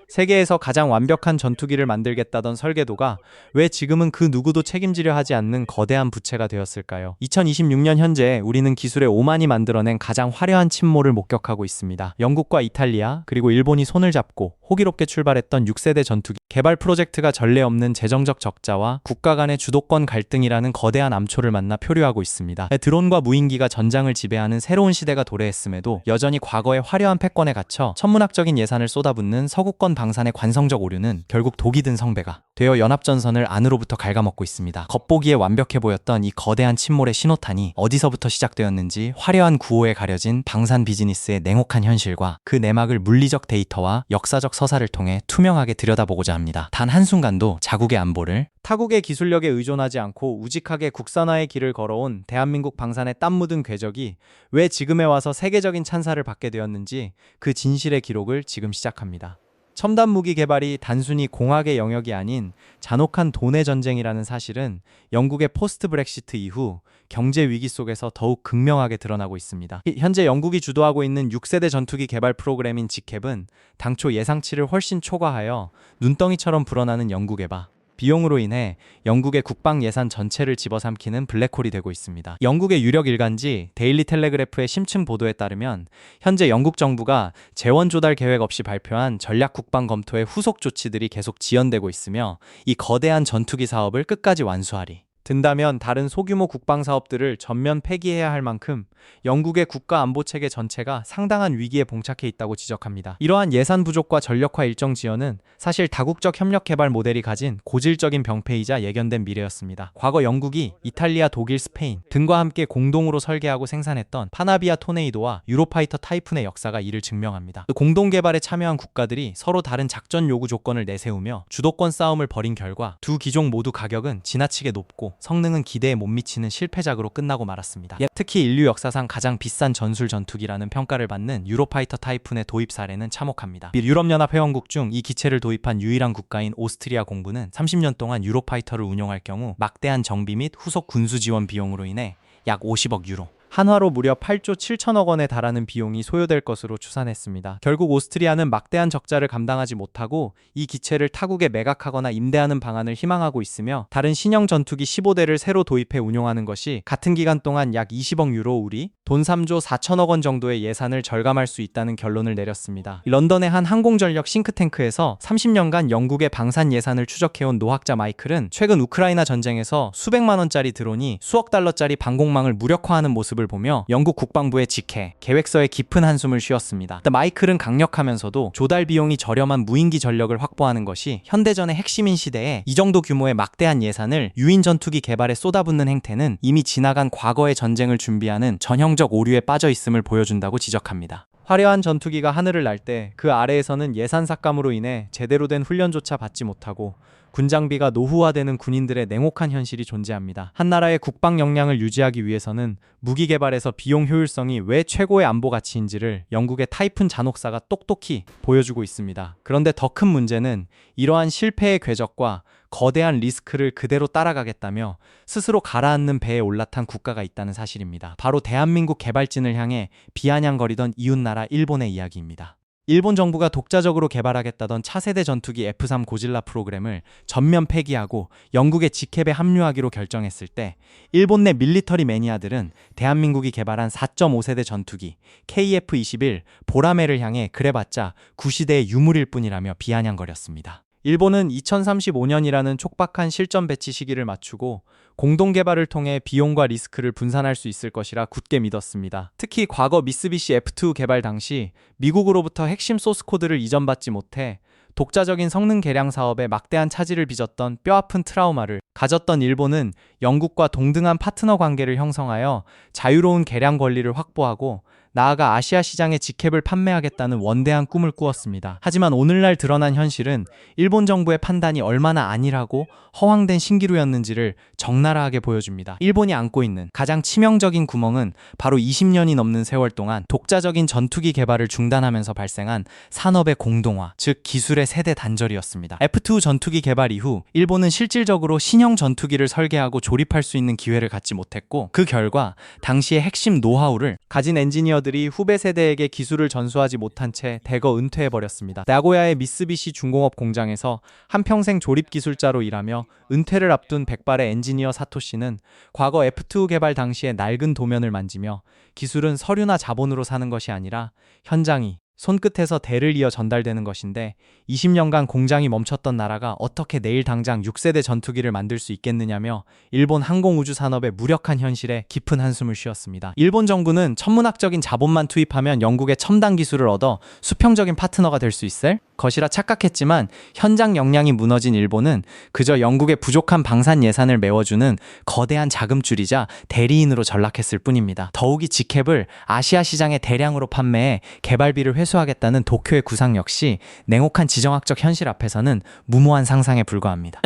세계에서 가장 완벽한 전투기를 만들겠다던 설계도가 왜 지금은 그 누구도 책임지려 하지 않는 거대한 부채가 되었을까요? 2026년 현재 우리는 기술의 오만이 만들어낸 가장 화려한 침몰을 목격하고 있습니다. 영국과 이탈리아 그리고 일본이 손을 잡고 호기롭게 출발했던 6세대 전투기 개발 프로젝트가 전례 없는 재정적 적자와 국가 간의 주도권 갈등이라는 거대한 암초를 만나 표류하고 있습니다. 드론과 무인기가 전장을 지배하는 새로운 시대가 도래했음에도 여전히 과거의 화려한 패권에 갇혀 천문학적인 예산을 쏟아붓는 서구권 방산의 관성적 오류는 결국 독이 든 성배가 되어 연합전선을 안으로부터 갉아먹고 있습니다. 겉보기에 완벽해 보였던 이 거대한 침몰의 신호탄이 어디서부터 시작되었는지 화려한 구호에 가려진 방산 비즈니스의 냉혹한 현실과 그 내막을 물리적 데이터와 역사적 서사를 통해 투명하게 들여다보고자 합니다. 단 한순간도 자국의 안보를 타국의 기술력에 의존하지 않고 우직하게 국산화의 길을 걸어온 대한민국 방산의 땀 묻은 궤적이 왜 지금에 와서 세계적인 찬사를 받게 되었는지 그 진실의 기록을 지금 시작합니다. 첨단 무기 개발이 단순히 공학의 영역이 아닌 잔혹한 돈의 전쟁이라는 사실은 영국의 포스트 브렉시트 이후 경제 위기 속에서 더욱 극명하게 드러나고 있습니다. 현재 영국이 주도하고 있는 6세대 전투기 개발 프로그램인 지캡은 당초 예상치를 훨씬 초과하여 눈덩이처럼 불어나는 영국의 비용으로 인해 영국의 국방 예산 전체를 집어삼키는 블랙홀이 되고 있습니다. 영국의 유력 일간지 데일리 텔레그래프의 심층 보도에 따르면 현재 영국 정부가 재원 조달 계획 없이 발표한 전략 국방 검토의 후속 조치들이 계속 지연되고 있으며 이 거대한 전투기 사업을 끝까지 완수하리 든다면 다른 소규모 국방 사업들을 전면 폐기해야 할 만큼 영국의 국가 안보 체계 전체가 상당한 위기에 봉착해 있다고 지적합니다. 이러한 예산 부족과 전력화 일정 지연은 사실 다국적 협력 개발 모델이 가진 고질적인 병폐이자 예견된 미래였습니다. 과거 영국이 이탈리아, 독일, 스페인 등과 함께 공동으로 설계하고 생산했던 파나비아 토네이도와 유로파이터 타이푼의 역사가 이를 증명합니다. 공동 개발에 참여한 국가들이 서로 다른 작전 요구 조건을 내세우며 주도권 싸움을 벌인 결과 두 기종 모두 가격은 지나치게 높고 성능은 기대에 못 미치는 실패작으로 끝나고 말았습니다. 특히 인류 역사상 가장 비싼 전술 전투기라는 평가를 받는 유로파이터 타이푼의 도입 사례는 참혹합니다. 유럽연합 회원국 중 이 기체를 도입한 유일한 국가인 오스트리아 공부는 30년 동안 유로파이터를 운용할 경우 막대한 정비 및 후속 군수 지원 비용으로 인해 약 50억 유로 한화로 무려 8조 7천억 원에 달하는 비용이 소요될 것으로 추산했습니다. 결국 오스트리아는 막대한 적자를 감당하지 못하고 이 기체를 타국에 매각하거나 임대하는 방안을 희망하고 있으며 다른 신형 전투기 15대를 새로 도입해 운용하는 것이 같은 기간 동안 약 20억 유로 우리 돈 3조 4천억 원 정도의 예산을 절감할 수 있다는 결론을 내렸습니다. 런던의 한 항공전력 싱크탱크에서 30년간 영국의 방산 예산을 추적해온 노학자 마이클은 최근 우크라이나 전쟁에서 수백만 원짜리 드론이 수억 달러짜리 방공망을 무력화하는 모습을 보며 영국 국방부의 직해, 계획서에 깊은 한숨을 쉬었습니다. 마이클은 강력하면서도 조달 비용이 저렴한 무인기 전력을 확보하는 것이 현대전의 핵심인 시대에 이 정도 규모의 막대한 예산을 유인 전투기 개발에 쏟아붓는 행태는 이미 지나간 과거의 전쟁을 준비하는 전형적 오류에 빠져 있음을 보여준다고 지적합니다. 화려한 전투기가 하늘을 날 때 그 아래에서는 예산 삭감으로 인해 제대로 된 훈련조차 받지 못하고 군장비가 노후화되는 군인들의 냉혹한 현실이 존재합니다. 한 나라의 국방 역량을 유지하기 위해서는 무기 개발에서 비용 효율성이 왜 최고의 안보 가치인지를 영국의 타이푼 잔혹사가 똑똑히 보여주고 있습니다. 그런데 더 큰 문제는 이러한 실패의 궤적과 거대한 리스크를 그대로 따라가겠다며 스스로 가라앉는 배에 올라탄 국가가 있다는 사실입니다. 바로 대한민국 개발진을 향해 비아냥거리던 이웃나라 일본의 이야기입니다. 일본 정부가 독자적으로 개발하겠다던 차세대 전투기 F3 고질라 프로그램을 전면 폐기하고 영국의 지캡에 합류하기로 결정했을 때 일본 내 밀리터리 매니아들은 대한민국이 개발한 4.5세대 전투기 KF-21 보라매를 향해 그래봤자 구시대의 유물일 뿐이라며 비아냥거렸습니다. 일본은 2035년이라는 촉박한 실전 배치 시기를 맞추고 공동 개발을 통해 비용과 리스크를 분산할 수 있을 것이라 굳게 믿었습니다. 특히 과거 미쓰비시 F2 개발 당시 미국으로부터 핵심 소스 코드를 이전받지 못해 독자적인 성능 개량 사업에 막대한 차질을 빚었던 뼈아픈 트라우마를 가졌던 일본은 영국과 동등한 파트너 관계를 형성하여 자유로운 개량 권리를 확보하고 나아가 아시아 시장에 지캡을 판매하겠다는 원대한 꿈을 꾸었습니다. 하지만 오늘날 드러난 현실은 일본 정부의 판단이 얼마나 안일하고 허황된 신기루였는지를 적나라하게 보여줍니다. 일본이 안고 있는 가장 치명적인 구멍은 바로 20년이 넘는 세월 동안 독자적인 전투기 개발을 중단하면서 발생한 산업의 공동화, 즉 기술의 세대 단절이었습니다. F2 전투기 개발 이후 일본은 실질적으로 신형 전투기를 설계하고 조립할 수 있는 기회를 갖지 못했고 그 결과 당시의 핵심 노하우를 가진 엔지니어들 전문가들이 후배 세대에게 기술을 전수하지 못한 채 대거 은퇴해버렸습니다. 나고야의 미쓰비시 중공업 공장에서 한평생 조립 기술자로 일하며 은퇴를 앞둔 백발의 엔지니어 사토시는 과거 F2 개발 당시의 낡은 도면을 만지며 기술은 서류나 자본으로 사는 것이 아니라 현장이 손끝에서 대를 이어 전달되는 것인데 20년간 공장이 멈췄던 나라가 어떻게 내일 당장 6세대 전투기를 만들 수 있겠느냐며 일본 항공우주 산업의 무력한 현실에 깊은 한숨을 쉬었습니다. 일본 정부는 천문학적인 자본만 투입하면 영국의 첨단 기술을 얻어 수평적인 파트너가 될 수 있을 것이라 착각했지만 현장 역량이 무너진 일본은 그저 영국의 부족한 방산 예산을 메워주는 거대한 자금줄이자 대리인으로 전락했을 뿐입니다. 더욱이 직캡을 아시아 시장에 대량으로 판매해 개발비를 회수하겠다는 도쿄의 구상 역시 냉혹한 지정학적 현실 앞에서는 무모한 상상에 불과합니다.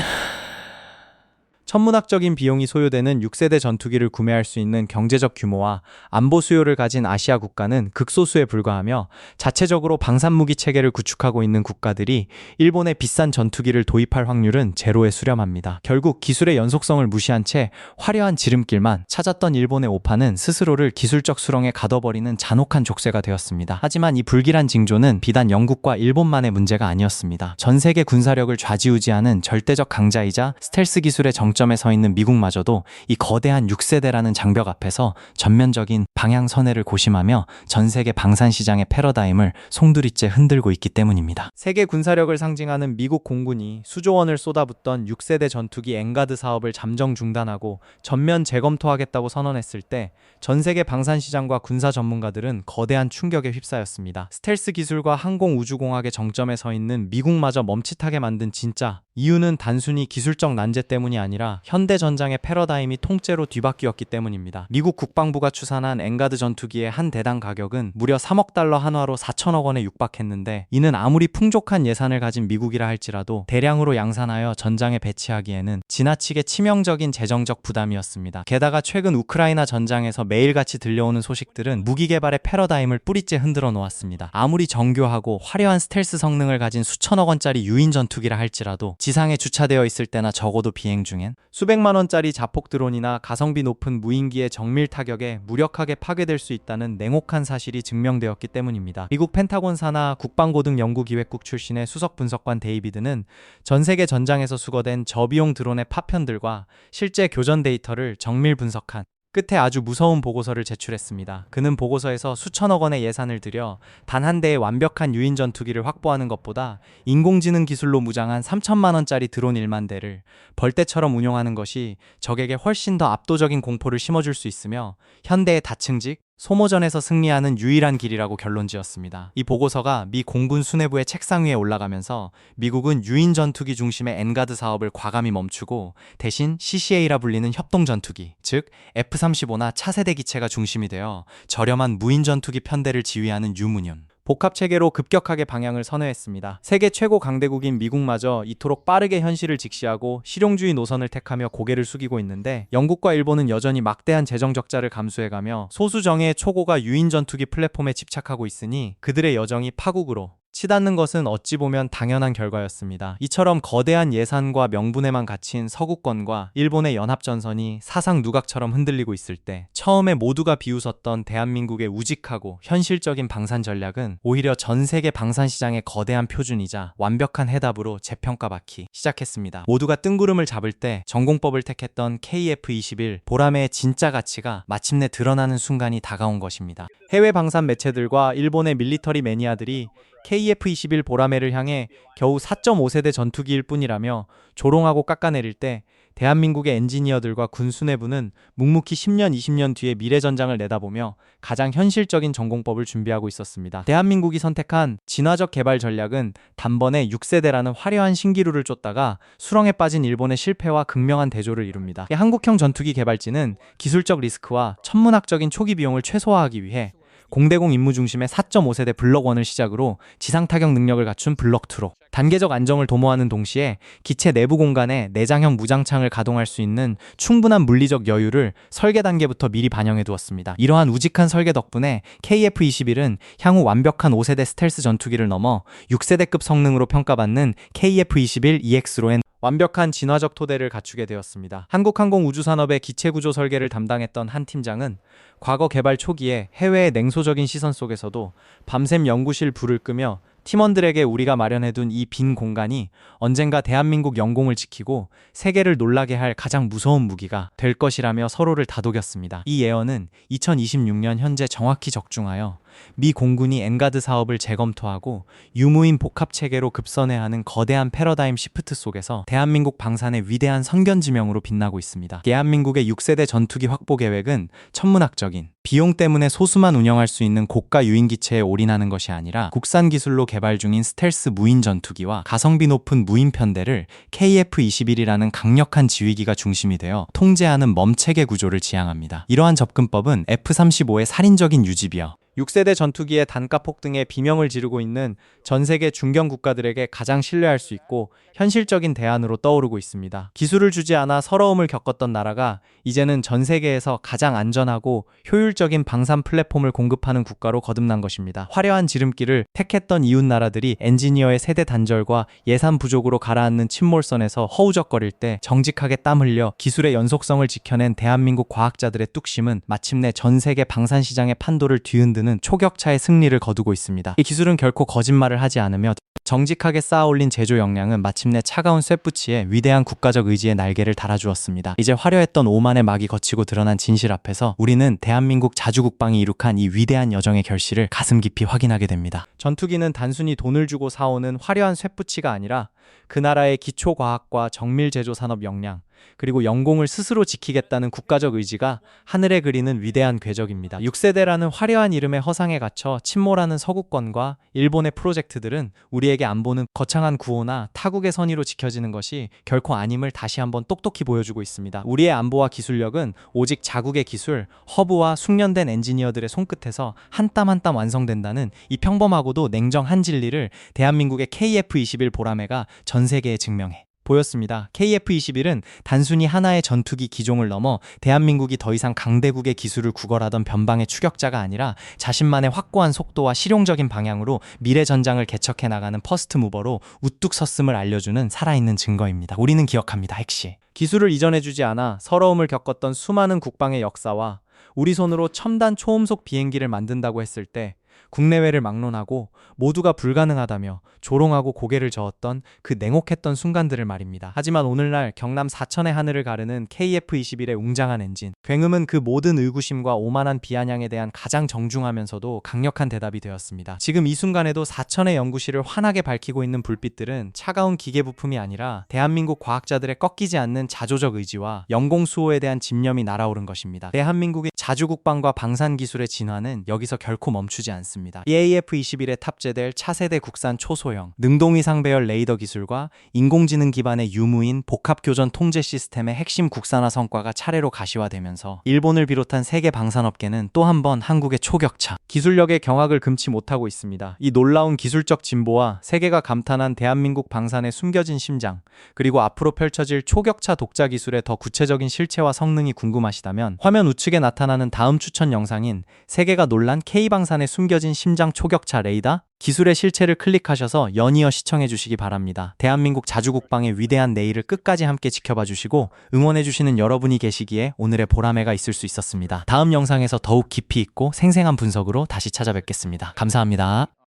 천문학적인 비용이 소요되는 6세대 전투기를 구매할 수 있는 경제적 규모와 안보 수요를 가진 아시아 국가는 극소수에 불과하며 자체적으로 방산무기 체계를 구축하고 있는 국가들이 일본의 비싼 전투기를 도입할 확률은 제로에 수렴합니다. 결국 기술의 연속성을 무시한 채 화려한 지름길만 찾았던 일본의 오판은 스스로를 기술적 수렁에 가둬버리는 잔혹한 족쇄가 되었습니다. 하지만 이 불길한 징조는 비단 영국과 일본만의 문제가 아니었습니다. 전 세계 군사력을 좌지우지하는 절대적 강자이자 스텔스 기술의 정점에 서 있는 미국마저도 이 거대한 6세대라는 장벽 앞에서 전면적인 방향 선회를 고심하며 전 세계 방산 시장의 패러다임을 송두리째 흔들고 있기 때문입니다. 세계 군사력을 상징하는 미국 공군이 수조 원을 쏟아붓던 6세대 전투기 엔가드 사업을 잠정 중단하고 전면 재검토하겠다고 선언했을 때 전 세계 방산 시장과 군사 전문가들은 거대한 충격에 휩싸였습니다. 스텔스 기술과 항공우주공학의 정점에 서 있는 미국마저 멈칫하게 만든 진짜 이유는 단순히 기술적 난제 때문이 아니라 현대 전장의 패러다임이 통째로 뒤바뀌었기 때문입니다. 미국 국방부가 추산한 엔가드 전투기의 한 대당 가격은 무려 3억 달러 한화로 4천억 원에 육박했는데 이는 아무리 풍족한 예산을 가진 미국이라 할지라도 대량으로 양산하여 전장에 배치하기에는 지나치게 치명적인 재정적 부담이었습니다. 게다가 최근 우크라이나 전장에서 매일같이 들려오는 소식들은 무기 개발의 패러다임을 뿌리째 흔들어 놓았습니다. 아무리 정교하고 화려한 스텔스 성능을 가진 수천억 원짜리 유인 전투기라 할지라도 지상에 주차되어 있을 때나 적어도 비행 중엔 수백만 원짜리 자폭 드론이나 가성비 높은 무인기의 정밀 타격에 무력하게 파괴될 수 있다는 냉혹한 사실이 증명되었기 때문입니다. 미국 펜타곤 산하 국방고등 연구기획국 출신의 수석 분석관 데이비드는 전 세계 전장에서 수거된 저비용 드론의 파편들과 실제 교전 데이터를 정밀 분석한 끝에 아주 무서운 보고서를 제출했습니다. 그는 보고서에서 수천억 원의 예산을 들여 단 한 대의 완벽한 유인 전투기를 확보하는 것보다 인공지능 기술로 무장한 3천만 원짜리 드론 1만 대를 벌떼처럼 운용하는 것이 적에게 훨씬 더 압도적인 공포를 심어줄 수 있으며 현대의 다층직 소모전에서 승리하는 유일한 길이라고 결론지었습니다. 이 보고서가 미 공군 수뇌부의 책상 위에 올라가면서 미국은 유인 전투기 중심의 엔가드 사업을 과감히 멈추고 대신 CCA라 불리는 협동 전투기, 즉 F-35나 차세대 기체가 중심이 되어 저렴한 무인 전투기 편대를 지휘하는 유무륜 복합체계로 급격하게 방향을 선회했습니다. 세계 최고 강대국인 미국마저 이토록 빠르게 현실을 직시하고 실용주의 노선을 택하며 고개를 숙이고 있는데 영국과 일본은 여전히 막대한 재정 적자를 감수해가며 소수 정예의 초고가 유인 전투기 플랫폼에 집착하고 있으니 그들의 여정이 파국으로 치닫는 것은 어찌 보면 당연한 결과였습니다. 이처럼 거대한 예산과 명분에만 갇힌 서구권과 일본의 연합전선이 사상 누각처럼 흔들리고 있을 때 처음에 모두가 비웃었던 대한민국의 우직하고 현실적인 방산 전략은 오히려 전 세계 방산 시장의 거대한 표준이자 완벽한 해답으로 재평가받기 시작했습니다. 모두가 뜬구름을 잡을 때 전공법을 택했던 KF-21 보라매의 진짜 가치가 마침내 드러나는 순간이 다가온 것입니다. 해외 방산 매체들과 일본의 밀리터리 매니아들이 KF-21 보라매를 향해 겨우 4.5세대 전투기일 뿐이라며 조롱하고 깎아내릴 때 대한민국의 엔지니어들과 군 수뇌부는 묵묵히 10년, 20년 뒤의 미래 전장을 내다보며 가장 현실적인 전공법을 준비하고 있었습니다. 대한민국이 선택한 진화적 개발 전략은 단번에 6세대라는 화려한 신기루를 쫓다가 수렁에 빠진 일본의 실패와 극명한 대조를 이룹니다. 한국형 전투기 개발진은 기술적 리스크와 천문학적인 초기 비용을 최소화하기 위해 공대공 임무 중심의 4.5세대 블록 1을 시작으로 지상 타격 능력을 갖춘 블록 2로 단계적 안정을 도모하는 동시에 기체 내부 공간에 내장형 무장창을 가동할 수 있는 충분한 물리적 여유를 설계 단계부터 미리 반영해 두었습니다. 이러한 우직한 설계 덕분에 KF-21은 향후 완벽한 5세대 스텔스 전투기를 넘어 6세대급 성능으로 평가받는 KF-21EX로 완벽한 진화적 토대를 갖추게 되었습니다. 한국항공우주산업의 기체구조 설계를 담당했던 한 팀장은 과거 개발 초기에 해외의 냉소적인 시선 속에서도 밤샘 연구실 불을 끄며 팀원들에게 우리가 마련해둔 이 빈 공간이 언젠가 대한민국 영공을 지키고 세계를 놀라게 할 가장 무서운 무기가 될 것이라며 서로를 다독였습니다. 이 예언은 2026년 현재 정확히 적중하여 미 공군이 엔가드 사업을 재검토하고 유무인 복합 체계로 급선회하는 거대한 패러다임 시프트 속에서 대한민국 방산의 위대한 선견지명으로 빛나고 있습니다. 대한민국의 6세대 전투기 확보 계획은 천문학적인 비용 때문에 소수만 운영할 수 있는 고가 유인기체에 올인하는 것이 아니라 국산 기술로 개발 중인 스텔스 무인 전투기와 가성비 높은 무인 편대를 KF-21이라는 강력한 지휘기가 중심이 되어 통제하는 멈체계 구조를 지향합니다. 이러한 접근법은 F-35의 살인적인 유지비어 6세대 전투기의 단가 폭등에 비명을 지르고 있는 전 세계 중견 국가들에게 가장 신뢰할 수 있고 현실적인 대안으로 떠오르고 있습니다. 기술을 주지 않아 서러움을 겪었던 나라가 이제는 전 세계에서 가장 안전하고 효율적인 방산 플랫폼을 공급하는 국가로 거듭난 것입니다. 화려한 지름길을 택했던 이웃 나라들이 엔지니어의 세대 단절과 예산 부족으로 가라앉는 침몰선에서 허우적거릴 때 정직하게 땀 흘려 기술의 연속성을 지켜낸 대한민국 과학자들의 뚝심은 마침내 전 세계 방산 시장의 판도를 뒤흔드는 초격차의 승리를 거두고 있습니다. 이 기술은 결코 거짓말을 하지 않으며 정직하게 쌓아올린 제조 역량은 마침내 차가운 쇳붙이에 위대한 국가적 의지의 날개를 달아주었습니다. 이제 화려했던 오만의 막이 거치고 드러난 진실 앞에서 우리는 대한민국 자주국방이 이룩한 이 위대한 여정의 결실을 가슴 깊이 확인하게 됩니다. 전투기는 단순히 돈을 주고 사오는 화려한 쇳붙이가 아니라 그 나라의 기초과학과 정밀 제조 산업 역량, 그리고 영공을 스스로 지키겠다는 국가적 의지가 하늘에 그리는 위대한 궤적입니다. 6세대라는 화려한 이름의 허상에 갇혀 침몰하는 서구권과 일본의 프로젝트들은 우리에게 안보는 거창한 구호나 타국의 선의로 지켜지는 것이 결코 아님을 다시 한번 똑똑히 보여주고 있습니다. 우리의 안보와 기술력은 오직 자국의 기술, 허브와 숙련된 엔지니어들의 손끝에서 한 땀 한 땀 완성된다는 이 평범하고도 냉정한 진리를 대한민국의 KF-21 보라매가 전 세계에 증명해 보였습니다. KF-21은 단순히 하나의 전투기 기종을 넘어 대한민국이 더 이상 강대국의 기술을 구걸하던 변방의 추격자가 아니라 자신만의 확고한 속도와 실용적인 방향으로 미래 전장을 개척해 나가는 퍼스트 무버로 우뚝 섰음을 알려주는 살아있는 증거입니다. 우리는 기억합니다. 핵시. 기술을 이전해주지 않아 서러움을 겪었던 수많은 국방의 역사와 우리 손으로 첨단 초음속 비행기를 만든다고 했을 때 국내외를 막론하고 모두가 불가능하다며 조롱하고 고개를 저었던 그 냉혹했던 순간들을 말입니다. 하지만 오늘날 경남 사천의 하늘을 가르는 KF-21의 웅장한 엔진, 굉음은 그 모든 의구심과 오만한 비아냥에 대한 가장 정중하면서도 강력한 대답이 되었습니다. 지금 이 순간에도 사천의 연구실을 환하게 밝히고 있는 불빛들은 차가운 기계 부품이 아니라 대한민국 과학자들의 꺾이지 않는 자조적 의지와 영공 수호에 대한 집념이 날아오른 것입니다. 대한민국의 자주국방과 방산기술의 진화는 여기서 결코 멈추지 않습니다. KF-21에 탑재될 차세대 국산 초소형, 능동위상 배열 레이더 기술과 인공지능 기반의 유무인 복합교전 통제 시스템의 핵심 국산화 성과가 차례로 가시화되면서 일본을 비롯한 세계 방산업계는 또 한 번 한국의 초격차, 기술력의 경악을 금치 못하고 있습니다. 이 놀라운 기술적 진보와 세계가 감탄한 대한민국 방산의 숨겨진 심장, 그리고 앞으로 펼쳐질 초격차 독자 기술의 더 구체적인 실체와 성능이 궁금하시다면 화면 우측에 나타나는 다음 추천 영상인 세계가 놀란 K방산의 숨겨진 심장 초격차 레이더 기술의 실체를 클릭하셔서 연이어 시청해 주시기 바랍니다. 대한민국 자주국방의 위대한 내일을 끝까지 함께 지켜봐 주시고 응원해 주시는 여러분이 계시기에 오늘의 보라매가 있을 수 있었습니다. 다음 영상에서 더욱 깊이 있고 생생한 분석으로 다시 찾아뵙겠습니다. 감사합니다.